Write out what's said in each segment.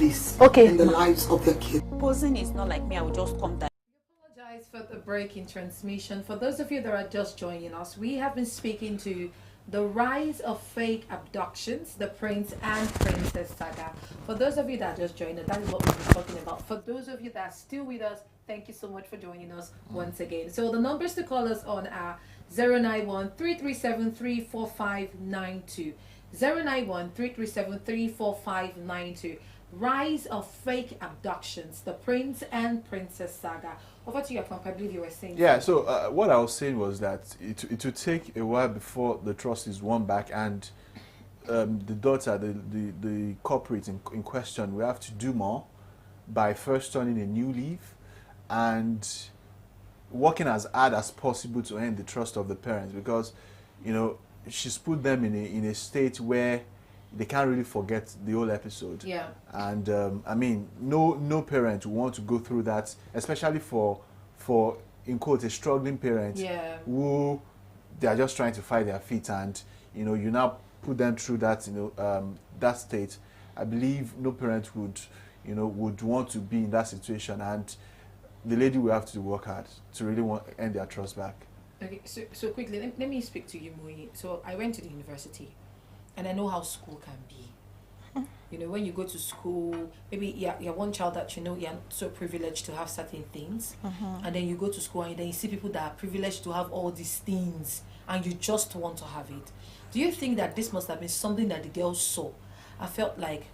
place Okay. in the lives of their kids. Posing is not like me, I will just come down. Apologize for the break in transmission. For those of you that are just joining us, we have been speaking to the rise of fake abductions, the Prince and Princess Saga. For those of you that are just joined us, that is what we've been talking about. For those of you that are still with us, thank you so much for joining us once again. So the numbers to call us on are 091-337-34592. 091-337-34592. Rise of fake abductions, the Prince and Princess Saga. Over to you, Pump. I believe you were saying. Yeah, so what I was saying was that it will take a while before the trust is won back, and the daughter, the culprit in question, will have to do more by first turning a new leaf and working as hard as possible to earn the trust of the parents, because, you know, she's put them in a state where they can't really forget the whole episode. Yeah. And I mean, no parent will want to go through that, especially for in quotes a struggling parent. Yeah. Who they are just trying to find their feet, and you know, you now put them through that, you know, that state. I believe no parent would want to be in that situation, and the lady will have to work hard to really earn their trust back. Okay, so quickly, let me speak to you, Mui. So I went to the university, and I know how school can be. You know, when you go to school, maybe you're one child that, you know, you're not so privileged to have certain things. And then you go to school and then you see people that are privileged to have all these things and you just want to have it. Do you think that this must have been something that the girls saw? I felt like,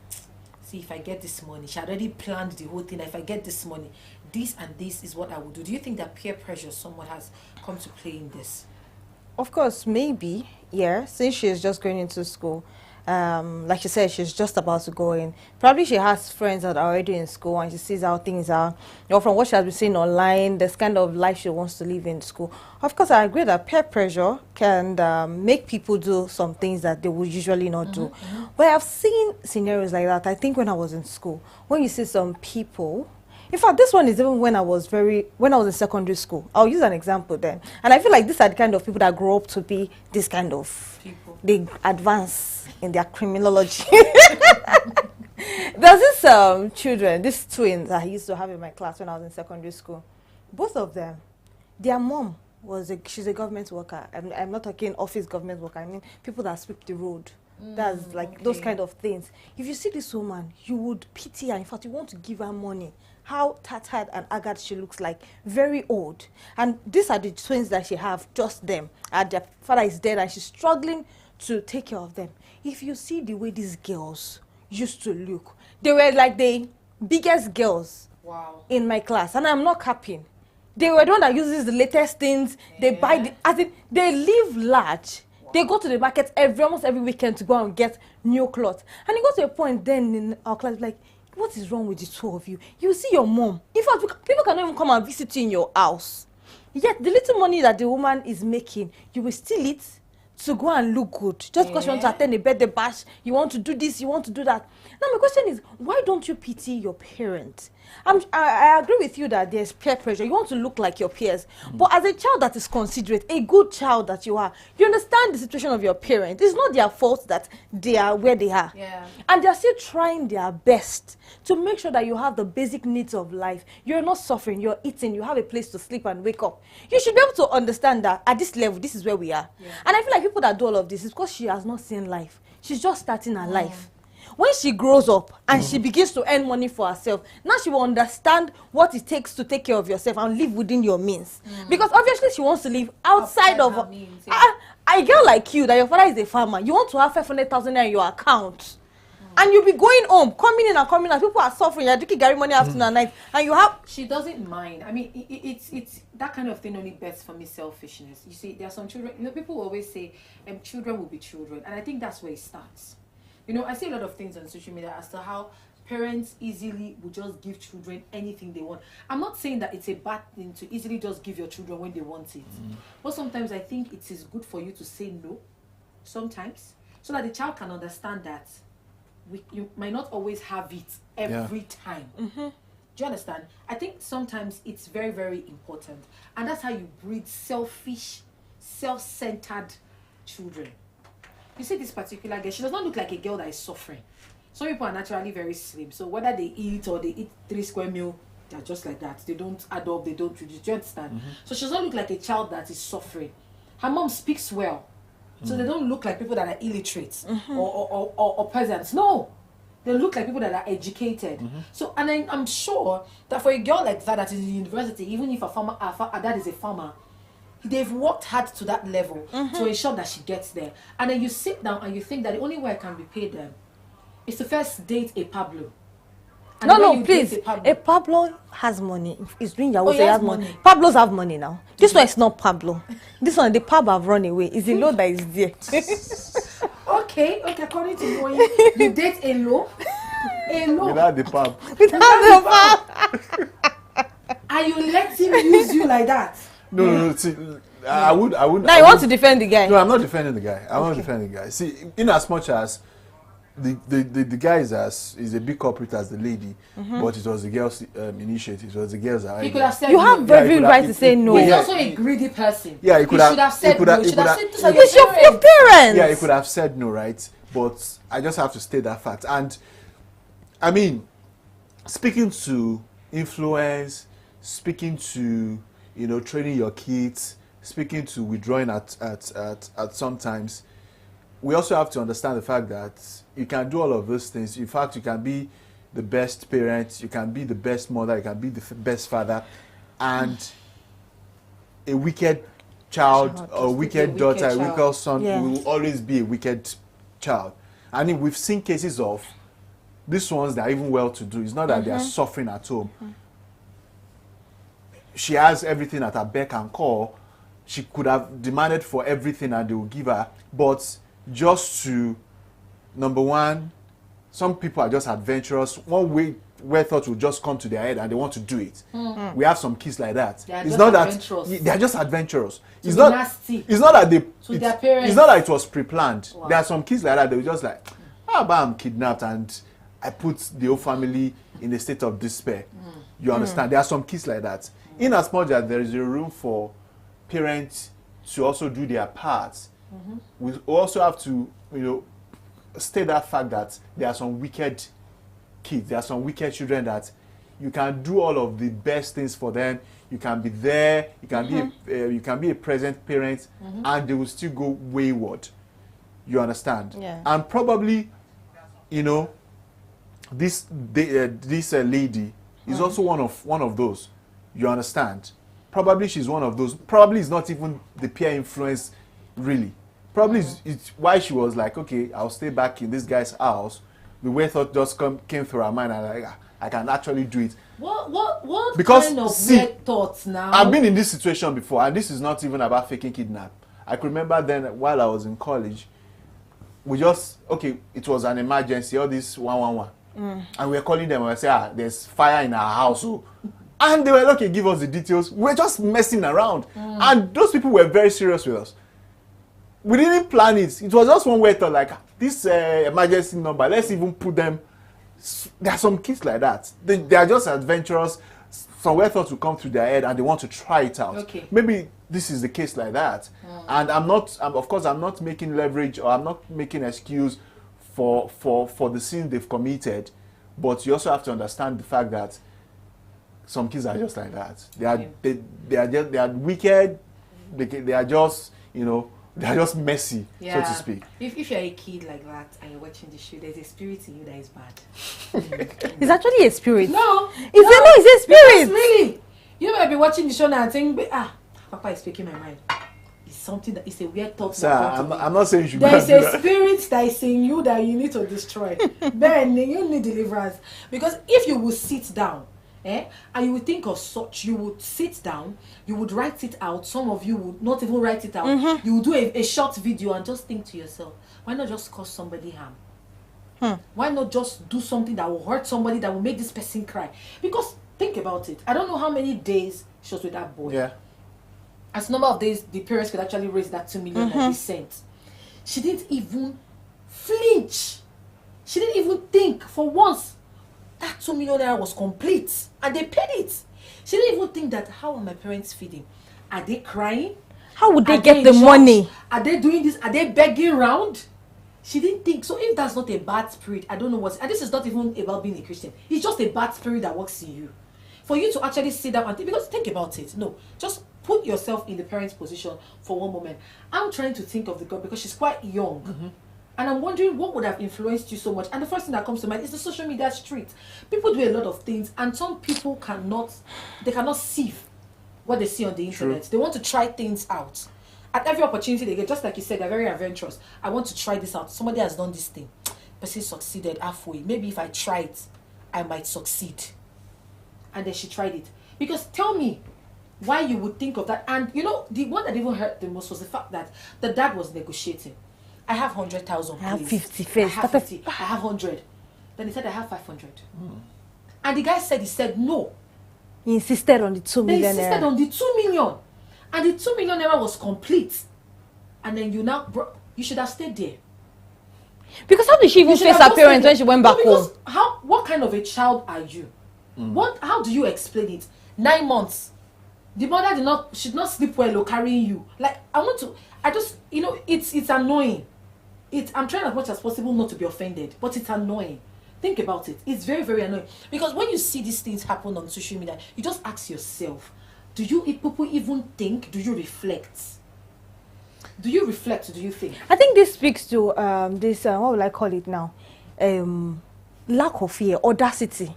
see, if I get this money, she had already planned the whole thing. If I get this money, this and this is what I will do. Do you think that peer pressure somewhat has come to play in this? Of course, maybe, yeah, since she's just going into school. Like she said, she's just about to go in. Probably she has friends that are already in school and she sees how things are. You know, from what she has been seeing online, this kind of life she wants to live in school. Of course, I agree that peer pressure can make people do some things that they would usually not do. But I've seen scenarios like that, I think, when I was in school. When you see some people... In fact, this one is even when I was in secondary school. I'll use an example then. And I feel like these are the kind of people that grow up to be this kind of people. They advance in their criminology. There's this children, these twins I used to have in my class when I was in secondary school. Both of them, their mom she's a government worker. I'm not talking office government worker. I mean people that sweep the road. That's like those kind of things. If you see this woman, you would pity her. In fact, you want to give her money. How tattered and haggard she looks like. Very old. And these are the twins that she have, just them. And their father is dead and she's struggling to take care of them. If you see the way these girls used to look, they were like the biggest girls in my class. And I'm not capping. They were the one that uses the latest things. They buy, they live large. They go to the market almost every weekend to go and get new clothes. And it got to a point then in our class, like, what is wrong with the two of you? You see your mom. In fact, people cannot even come and visit you in your house. Yet the little money that the woman is making, you will steal it to go and look good. Just because you want to attend a birthday bash, you want to do this, you want to do that. Now my question is, why don't you pity your parents? I agree with you that there's peer pressure. You want to look like your peers. But as a child that is considerate, a good child that you are, you understand the situation of your parents. It's not their fault that they are where they are. Yeah. And they're still trying their best to make sure that you have the basic needs of life. You're not suffering, you're eating, you have a place to sleep and wake up. You should be able to understand that at this level, this is where we are. Yeah. And I feel like people that do all of this is because she has not seen life. She's just starting her life. When she grows up and she begins to earn money for herself, now she will understand what it takes to take care of yourself and live within your means. Because obviously she wants to live outside of her means. A girl like you, that your father is a farmer, you want to have 500,000 in your account. And you'll be going home, coming in and coming out. People are suffering. You're drinking Gary money afternoon and night. And you have... She doesn't mind. I mean, it's that kind of thing only bets for me selfishness. You see, there are some children... You know, people always say, children will be children. And I think that's where it starts. You know, I see a lot of things on social media as to how parents easily will just give children anything they want. I'm not saying that it's a bad thing to easily just give your children when they want it. But sometimes I think it is good for you to say no, sometimes, so that the child can understand that you might not always have it every time. Do you understand? I think sometimes it's very, very important. And that's how you breed selfish, self-centered children. You see this particular girl, she does not look like a girl that is suffering. Some people are naturally very slim, so whether they eat or they eat 3 square meal, they're just like that. They don't add up, they don't reduce. Do you understand? So she doesn't look like a child that is suffering. Her mom speaks well, so they don't look like people that are illiterate or peasants. No, they look like people that are educated. So, and I'm sure that for a girl like that is in university, even if her dad is a farmer, they've worked hard to that level to ensure that she gets there. And then you sit down and you think that the only way I can be paid them is to first date a Pablo. And No, please. A Pablo has money. He's doing Yahoo, so he has money. Pablos have money now. This one is not Pablo. This one, the Pab have run away. It's a low that is there. Okay, according to you date a low. Without the pub. Without the Pab. And you let him use you like that. No. See, I would. Now you want to defend the guy? No, I'm not defending the guy. I want to defend the guy. See, in as much as the guy is a big corporate as the lady, but it was the girl's initiative. It was the girl's idea. He could have said You have every right to say no. He's also a greedy person. Yeah, he should have said no. He should have said to It's your parents. Yeah, he could have said no, right? But I just have to state that fact. And I mean, speaking to influence, speaking to training your kids, speaking to withdrawing at sometimes, we also have to understand the fact that you can do all of those things. In fact, you can be the best parent, you can be the best mother, you can be the best father, and a wicked child or a wicked daughter, a wicked son will always be a wicked child. I mean, we've seen cases of these ones that are even well-to-do. It's not that they are suffering at home. She has everything at her beck and call. She could have demanded for everything and they will give her, but just to, number one, some people are just adventurous. One way where thoughts will just come to their head and they want to do it. We have some kids like that. It's not that they are just adventurous. It's not nasty. It's not that it's not that it was pre-planned. Wow. There are some kids like that. They were just like, how about I'm kidnapped and I put the whole family in a state of despair. You understand? There are some kids like that. In as much as there is a room for parents to also do their parts, we also have to, state that fact that there are some wicked kids, there are some wicked children that you can do all of the best things for them. You can be there, you can be a present parent, and they will still go wayward. You understand? Yeah. And probably, this lady is also one of those. You understand? Probably she's one of those. Probably it's not even the peer influence, really. Probably it's why she was like, okay, I'll stay back in this guy's house. The way thought just came through her mind, and I can actually do it. What because, kind of weird thoughts now? I've been in this situation before, and this is not even about faking kidnap. I could remember then while I was in college, it was an emergency, all this 111. And we were calling them and we say, there's fire in our house. And they were like, okay, give us the details. We're just messing around. And those people were very serious with us. We didn't plan it. It was just one way thought, like, this emergency number, let's even put them. There are some kids like that. They are just adventurous. Somewhere thoughts will come through their head and they want to try it out. Okay. Maybe this is the case like that. And I'm not making leverage or I'm not making excuse for the sin they've committed. But you also have to understand the fact that some kids are just like that. They are wicked. They are just, they are just messy, so to speak. If you're a kid like that and you're watching the show, there's a spirit in you that is bad. It's actually a spirit. It's a spirit. Really, you might be watching the show now and think, Papa is speaking my mind. It's something that is a weird thought. Sir, I'm not saying you should. There's a spirit that is in you that you need to destroy. Then you need deliverance, because if you will sit down. And you would think of such, you would sit down, you would write it out. Some of you would not even write it out. You would do a short video and just think to yourself, why not just cause somebody harm? Why not just do something that will hurt somebody, that will make this person cry? Because think about it. I don't know how many days she was with that boy. Yeah. As number of days the parents could actually raise that 2 million that they sent. She didn't even flinch. She didn't even think for once. That 2 million naira was complete and they paid it. She didn't even think that, how are my parents feeding? Are they crying? How would they get the money? Are they doing this? Are they begging around? She didn't think. So if that's not a bad spirit, I don't know what. And this is not even about being a Christian. It's just a bad spirit that works in you. For you to actually sit down and think, because think about it. No, just put yourself in the parent's position for one moment. I'm trying to think of the girl because she's quite young. And I'm wondering what would have influenced you so much. And the first thing that comes to mind is the social media street. People do a lot of things, and some people cannot sieve what they see on the internet. They want to try things out. At every opportunity they get, just like you said, they're very adventurous. I want to try this out. Somebody has done this thing. Person succeeded halfway. Maybe if I try it, I might succeed. And then she tried it. Because tell me why you would think of that. And you know, the one that even hurt the most was the fact that the dad was negotiating. I have 100,000. I have 50 first. I have 50. I have 100. Then he said, I have 500. And the guy said no. He insisted on the 2 million. They insisted on the 2 million. And the 2 million naira was complete. And then you should have stayed there. Because how did she even face her parents when she went back home? What kind of a child are you? How do you explain it? 9 months. The mother should not sleep well or carrying you. Like, it's annoying. I'm trying as much as possible not to be offended, but it's annoying. Think about it. It's very, very annoying. Because when you see these things happen on social media, you just ask yourself, do people even think? Do you reflect? Do you reflect? Do you think? I think this speaks to what will I call it now? Lack of fear, audacity.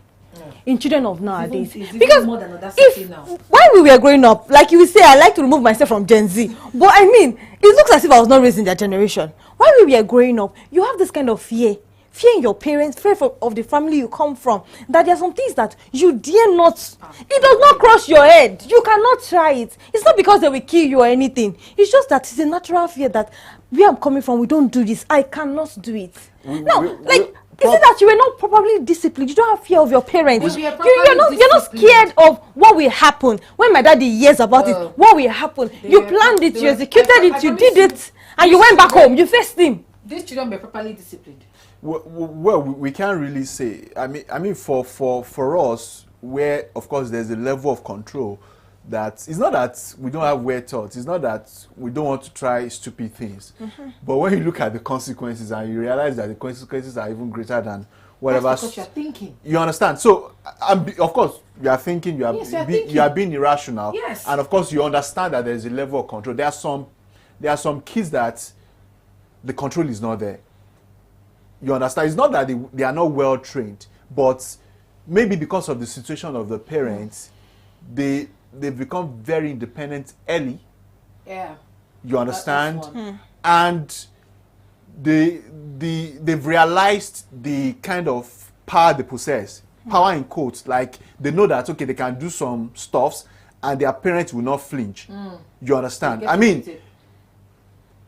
In children of nowadays, because more than audacity now. While we were growing up, like you say, I like to remove myself from Gen Z, but I mean, it looks as if I was not raised in their generation. While we were growing up, you have this kind of fear in your parents, fear of the family you come from, that there are some things that you dare not. It does not cross your head. You cannot try it. It's not because they will kill you or anything. It's just that it's a natural fear that where I'm coming from, we don't do this. I cannot do it. Is it that you were not properly disciplined? You don't have fear of your parents. You're not scared of what will happen. When my daddy hears about it, what will happen? You planned it, you executed it, you did it, and you went back home. You faced him. These children were properly disciplined. Well, we can't really say. I mean, for us, where of course there's a level of control. That it's not that we don't have weird thoughts. It's not that we don't want to try stupid things. But when you look at the consequences and you realize that the consequences are even greater than whatever. That's because you're thinking. You understand? So, of course, you are thinking. You are being irrational. Yes. And of course, you understand that there is a level of control. There are some kids that the control is not there. You understand? It's not that they are not well trained, but maybe because of the situation of the parents, they've become very independent early. Yeah. You understand? And they've realized the kind of power they possess. Power in quotes. Like, they know that, okay, they can do some stuffs and their parents will not flinch. You understand? I mean,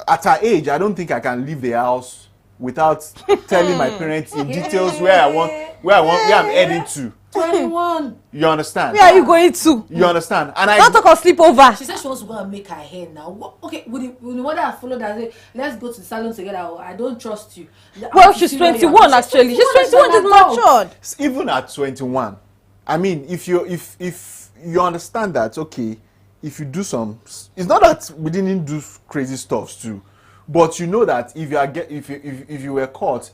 at our age, I don't think I can leave the house without telling my parents in details where I'm heading to. 21. You understand? Where are you going to? You understand? And don't talk of sleepover. She said she wants to go and make her hair now. Okay, with the mother I followed her say, let's go to the salon together. I don't trust you. Well, she's 21 actually. She's 21, she's matured. Even at 21, I mean, if you understand that, okay, if you do some, it's not that we didn't do crazy stuff too, but you know that if you were caught,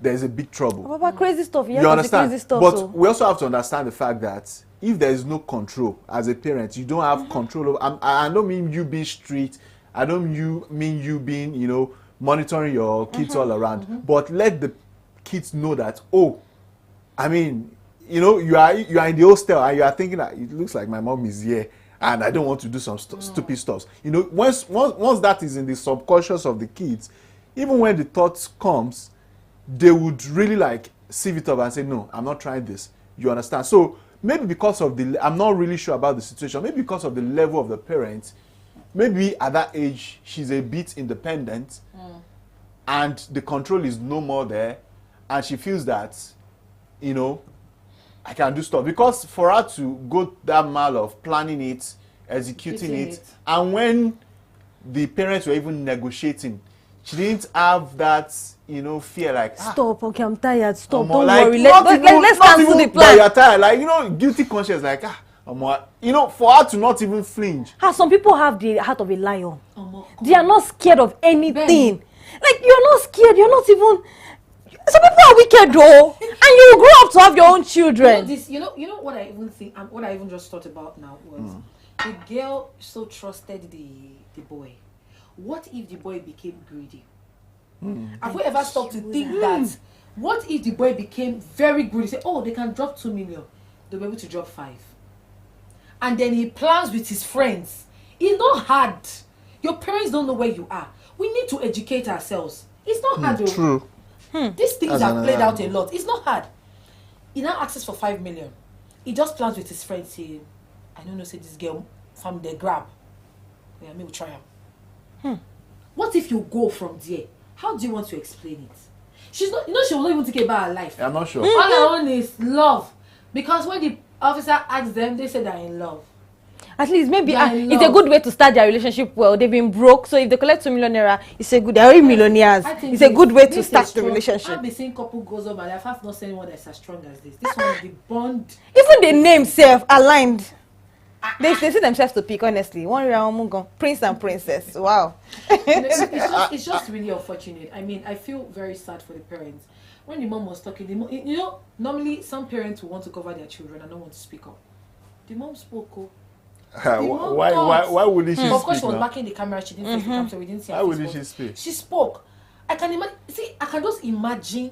there's a big trouble. About crazy stuff, you understand? Crazy stuff, but we also have to understand the fact that if there is no control as a parent, you don't have control over. I don't mean you being strict. I don't mean you being, monitoring your kids all around. But let the kids know that, I mean, you are in the hostel and you are thinking that it looks like my mom is here and I don't want to do some stupid stuff. Once that is in the subconscious of the kids, even when the thoughts comes, they would really sieve it up and say, no, I'm not trying this. You understand? So maybe because of I'm not really sure about the situation, maybe because of the level of the parents, maybe at that age, she's a bit independent and the control is no more there. And she feels that, I can do stuff. Because for her to go that mile of planning it, executing it, and when the parents were even negotiating, she didn't have that, fear stop, okay, I'm tired, stop, don't worry, let's cancel the plan. You're tired, guilty conscience, for her to not even flinch. Some people have the heart of a lion. They are not scared of anything. Like, you're not scared. You're not even... Some people are wicked, though. And you will grow up to have your own children. You know what I even think, and what I even just thought about now was the girl so trusted the boy. What if the boy became greedy? Have we ever stopped to think that? What if the boy became very greedy? Say, oh, they can drop 2 million. They'll be able to drop 5. And then he plans with his friends. It's not hard. Your parents don't know where you are. We need to educate ourselves. It's not hard. True. These things have played out a lot. It's not hard. He now asks for 5 million. He just plans with his friends saying, I don't know, say this girl from the grab. Yeah, maybe we'll try her. What if you go from there? How do you want to explain it? She's not, she will not even think about her life. I'm not sure. All I want is love. Because when the officer asks them, they say they're in love. At least maybe it's a good way to start their relationship well. They've been broke, so if they collect 2 million naira, it's a good. They're already millionaires. It's a good way to start the relationship. I've been seeing couple goes up, and I've not seen one that's as strong as this. This one is the bond. Even the name self aligned. They see themselves to pick, honestly. One round, prince and princess. Wow. It's just really unfortunate. I mean, I feel very sad for the parents. When the mom was talking, normally some parents will want to cover their children and don't want to speak up. The mom spoke. Why wouldn't she speak? Of course, she was backing the camera. She didn't face the camera, so we didn't see her. Why wouldn't she speak? She spoke. I can imagine. See, I can just imagine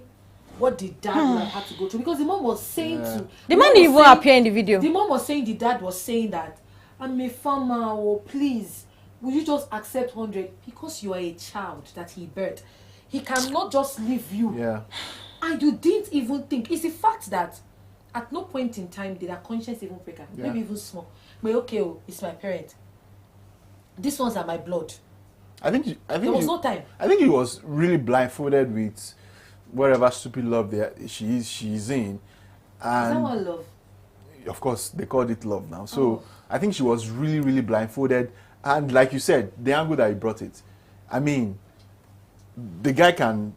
what the dad would have had to go through, because the mom was saying to the man didn't even appear in the video. The mom was saying, the dad was saying that, I'm a farmer, oh please, will you just accept 100 because you are a child that he birthed. He cannot just leave you. Yeah. And you didn't even think. It's the fact that at no point in time did her conscience even break her. Maybe even small. But okay, it's my parent. These ones are my blood. I think there was no time. I think he was really blindfolded with whatever stupid love she's in. And is that what love? Of course, they called it love now. So I think she was really, really blindfolded. And like you said, the angle that he brought it. I mean, the guy can,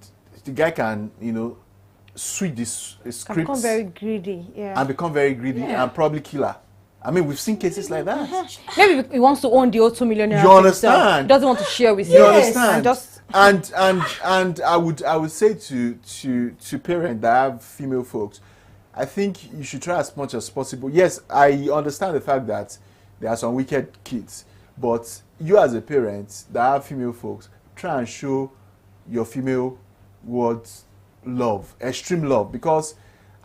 switch this script. Become very greedy, and become very greedy and probably kill her. I mean, we've seen cases like that. Maybe he wants to own the old 2 million naira. You understand? He doesn't want to share with you. You understand? And I would say to parents that have female folks, I think you should try as much as possible. Yes, I understand the fact that there are some wicked kids, but you as a parent that have female folks, try and show your female words love, extreme love, because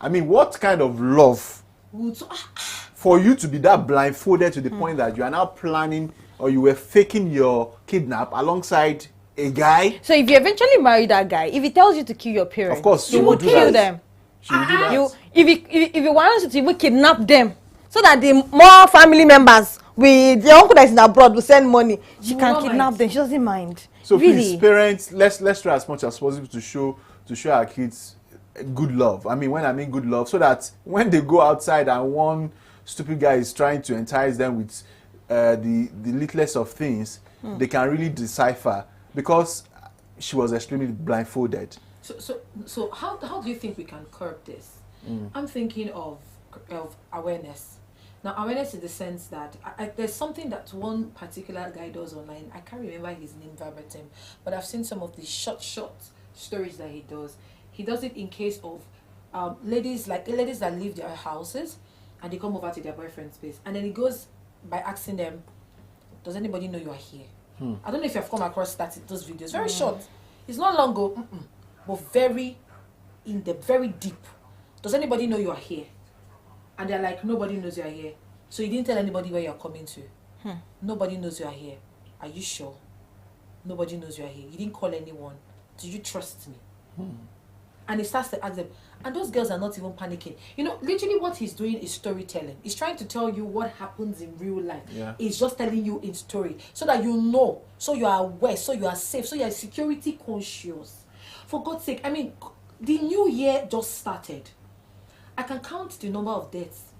I mean, what kind of love for you to be that blindfolded to the point that you are now planning or you were faking your kidnap alongside a guy? So if you eventually marry that guy, if he tells you to kill your parents, of course you will kill them. She will do that. If he wants you to even kidnap them, so that the more family members with the uncle that is in abroad will send money, she can kidnap them. She doesn't mind. So really, please, parents, let's try as much as possible to show our kids good love. I mean, when I mean good love, so that when they go outside and one stupid guy is trying to entice them with the littlest of things, they can really decipher, because she was extremely blindfolded. So how do you think we can curb this? I'm thinking of awareness. Now, awareness in the sense that there's something that one particular guy does online. I can't remember his name verbatim, but I've seen some of the short stories that he does. He does it in case of ladies that leave their houses and they come over to their boyfriend's place, and then he goes by asking them, does anybody know you are here? I don't know if you've come across those videos. Very short. It's not long ago, but very in depth, very deep. Does anybody know you are here? And they're like, nobody knows you are here. So you didn't tell anybody where you're coming to. Nobody knows you are here. Are you sure? Nobody knows you are here. You didn't call anyone. Do you trust me? And he starts to ask them. And those girls are not even panicking. You know, literally what he's doing is storytelling. He's trying to tell you what happens in real life. Yeah. He's just telling you in story. So that you know. So you are aware. So you are safe. So you are security conscious. For God's sake, I mean, the new year just started. I can count the number of deaths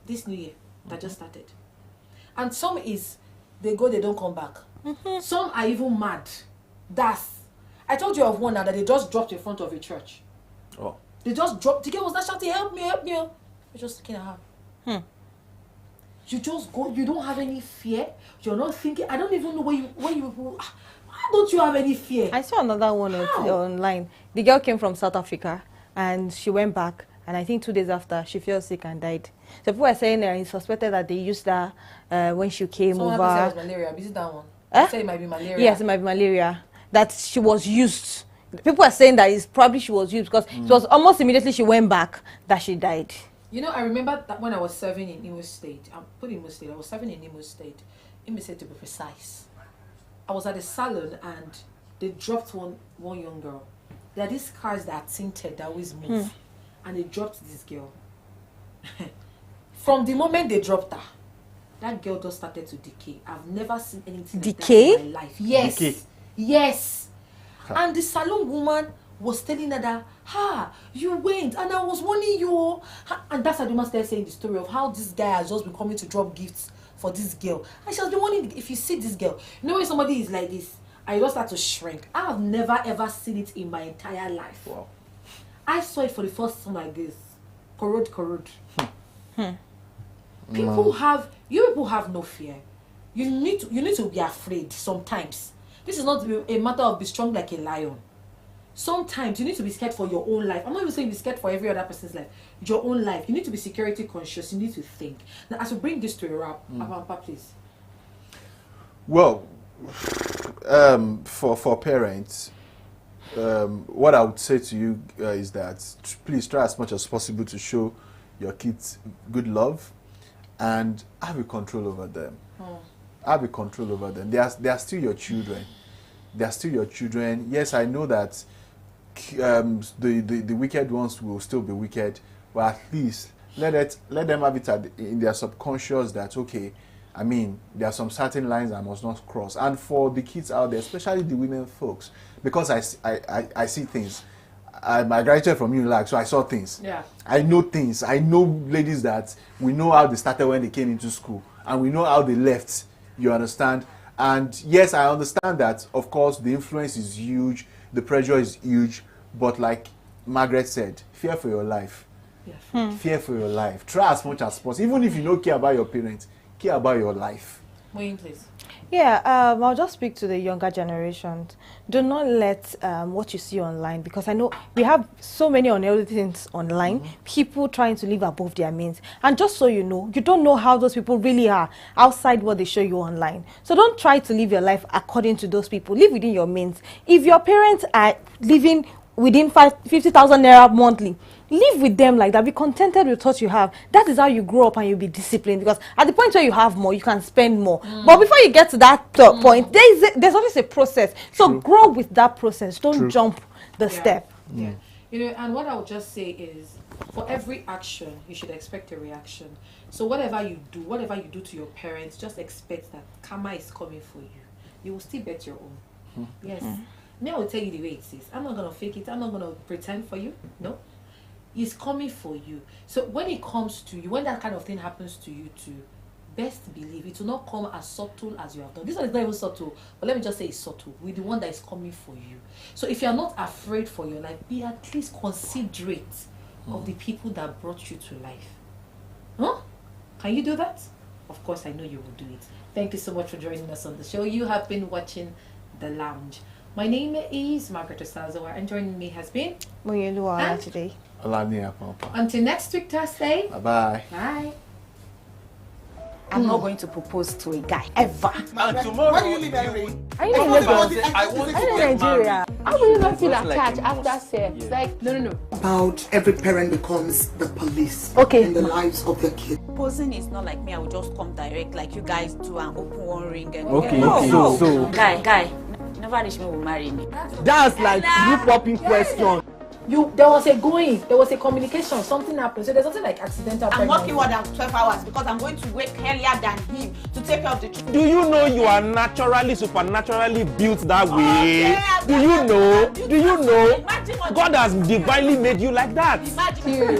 this new year that just started. And some is, they go, they don't come back. Some are even mad. I told you of one now that they just dropped in front of a church. Oh. They just dropped. The girl was not shouting, help me, help me. You're just looking at her. You just go, you don't have any fear. You're not thinking, I don't even know where you How don't you have any fear? I saw another one online. The girl came from South Africa and she went back, and I think 2 days after she fell sick and died. So people are saying that it's suspected that they used her when she came Someone over. said it was malaria. Is it that one? Eh? They say it might be malaria. Yes, it might be malaria. That she was used. People are saying that it's probably she was used because it was almost immediately she went back that she died. You know, I remember that when I was serving in Imo State, I was serving in Imo State, Imo State to be precise. I was at a salon and they dropped one young girl. There are these cars that are tinted that always move, and they dropped this girl. From the moment they dropped her, that girl just started to decay. I've never seen anything like that in my life. Yes, Decay. Yes. And the salon woman was telling her that, you went, and I was warning you. And that's how the woman started saying the story of how this guy has just been coming to drop gifts for this girl. And she has been warning, if you see this girl, you know when somebody is like this, I just start to shrink. I have never ever seen it in my entire life. Wow. I saw it for the first time like this. Corrode. People have no fear. You need to be afraid sometimes. This is not a matter of be strong like a lion. Sometimes you need to be scared for your own life. I'm not even saying be scared for every other person's life. Your own life. You need to be security conscious. You need to think. Now, as we bring this to a wrap, Abampa, please. Well, for parents, what I would say to you is that please try as much as possible to show your kids good love and have a control over them. Have a control over them. They are still your children. They are still your children. Yes, I know that the wicked ones will still be wicked, but at least let them have it in their subconscious that, okay, I mean, there are some certain lines I must not cross. And for the kids out there, especially the women folks, because I see things. I graduated from UNILAG, so I saw things. Yeah. I know things. I know ladies that we know how they started when they came into school, and we know how they left. You understand? And yes, I understand that, of course, the influence is huge, the pressure is huge, but like Margaret said, fear for your life. Yeah. Fear for your life. Try as much as possible. Even if you don't care about your parents, care about your life. Moyin, please. Yeah, I'll just speak to the younger generations. Do not let what you see online, because I know we have so many unhealthy things online, people trying to live above their means. And just so you know, you don't know how those people really are outside what they show you online. So don't try to live your life according to those people. Live within your means. If your parents are living within 50,000 naira monthly, live with them like that. Be contented with what you have. That is how you grow up and you'll be disciplined, because at the point where you have more, you can spend more. But before you get to that point, there's always a process. So grow with that process. Don't jump the step. Yeah. You know, and what I would just say is, for every action, you should expect a reaction. So whatever you do to your parents, just expect that karma is coming for you. You will still bet your own. Yes. Me, I will tell you the way it is. I'm not going to fake it. I'm not going to pretend for you. No. It's coming for you. So when it comes to you, when that kind of thing happens to you too, best believe it will not come as subtle as you have done. This one is not even subtle, but let me just say it's subtle with the one that is coming for you. So if you're not afraid for your life, be at least considerate of the people that brought you to life. Huh? Can you do that? Of course, I know you will do it. Thank you so much for joining us on the show. You have been watching The Lounge. My name is Margaret Osazawa, and joining me has been Moyeluwa today. Until next week, Thursday. Bye-bye. Bye. I'm not going to propose to a guy ever. And tomorrow, Why do you leave Henry? Are you in Lagos? I want to Are you in get Nigeria? married. How will you not feel Just like attached a after must. sex? Yeah. Like, no. About every parent becomes the police Okay. in the lives of their kids. Proposing is not like me. I will just come direct like you guys do and open one ring. And Okay, no. so Guy, never reach me will marry me. That's like you popping question. There was a communication, something happened. So there's something like accidental I'm pregnancy. working more than 12 hours because I'm going to wake earlier than him to take care of the children. Do you know you are naturally, supernaturally built that way? Okay, Do you know? Do you know? Imagine what God has divinely made you like that. Imagine.